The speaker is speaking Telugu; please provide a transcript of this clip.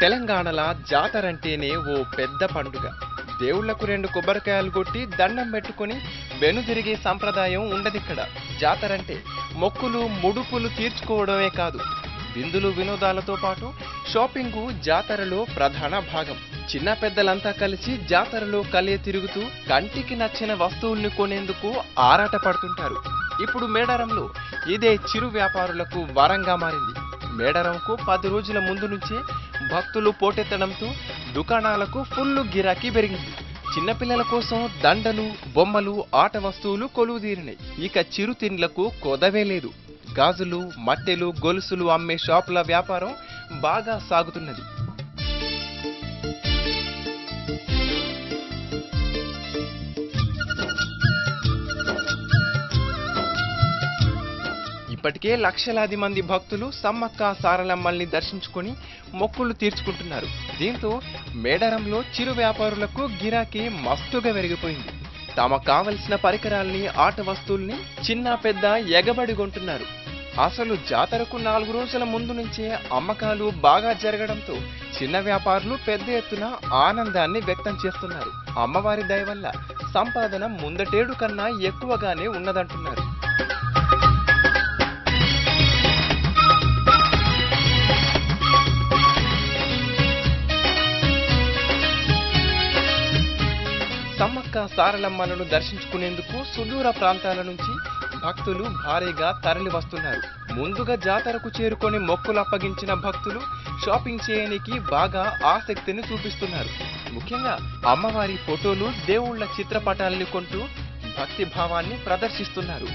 తెలంగాణల జాతరంటేనే ఓ పెద్ద పండుగ. దేవుళ్లకు 2 కొబ్బరికాయలు కొట్టి దండం పెట్టుకుని వెనుదిరిగే సంప్రదాయం ఉండదిక్కడ. జాతరంటే మొక్కులు ముడుపులు తీర్చుకోవడమే కాదు, విందులు వినోదాలతో పాటు షాపింగు జాతరలో ప్రధాన భాగం. చిన్న పెద్దలంతా కలిసి జాతరలో కలియ తిరుగుతూ కంటికి నచ్చిన వస్తువుల్ని కొనేందుకు ఆరాట పడుతుంటారు. ఇప్పుడు మేడారంలో ఇదే చిరు వ్యాపారులకు వరంగా మారింది. మేడారంకు 10 రోజుల ముందు నుంచే భక్తులు పోటెత్తడంతో దుకాణాలకు ఫుల్లు గిరాకీ పెరిగింది. చిన్నపిల్లల కోసం దండలు, బొమ్మలు, ఆట వస్తువులు కొలువుదీరినాయి. ఇక చిరుతిండ్లకు కొదవే లేదు. గాజులు, మట్టెలు, గొలుసులు అమ్మే షాపుల వ్యాపారం బాగా సాగుతున్నది. ఇప్పటికే లక్షలాది మంది భక్తులు సమ్మక్క సారలమ్మల్ని దర్శించుకొని మొక్కులు తీర్చుకుంటున్నారు. దీంతో మేడారంలో చిరు వ్యాపారులకు గిరాకీ మస్తుగా పెరిగిపోయింది. తమకు కావలసిన పరికరాల్ని, ఆట వస్తువుల్ని చిన్న పెద్ద ఎగబడి కొంటున్నారు. అసలు జాతరకు 4 రోజుల ముందు నుంచే అమ్మకాలు బాగా జరగడంతో చిన్న వ్యాపారులు పెద్ద ఎత్తున ఆనందాన్ని వ్యక్తం చేస్తున్నారు. అమ్మవారి దయ వల్ల సంపాదన ముందటేడు కన్నా ఎక్కువగానే ఉన్నదంటున్నారు. సమ్మక్క సారలమ్మలను దర్శించుకునేందుకు సుదూర ప్రాంతాల నుంచి భక్తులు భారీగా తరలి వస్తున్నారు. ముందుగా జాతరకు చేరుకొని మొక్కులు అప్పగించిన భక్తులు షాపింగ్ చేయడానికి బాగా ఆసక్తిని చూపిస్తున్నారు. ముఖ్యంగా అమ్మవారి ఫోటోలు, దేవుళ్ల చిత్రపటాల్ని కొంటూ భక్తి భావాన్ని ప్రదర్శిస్తున్నారు.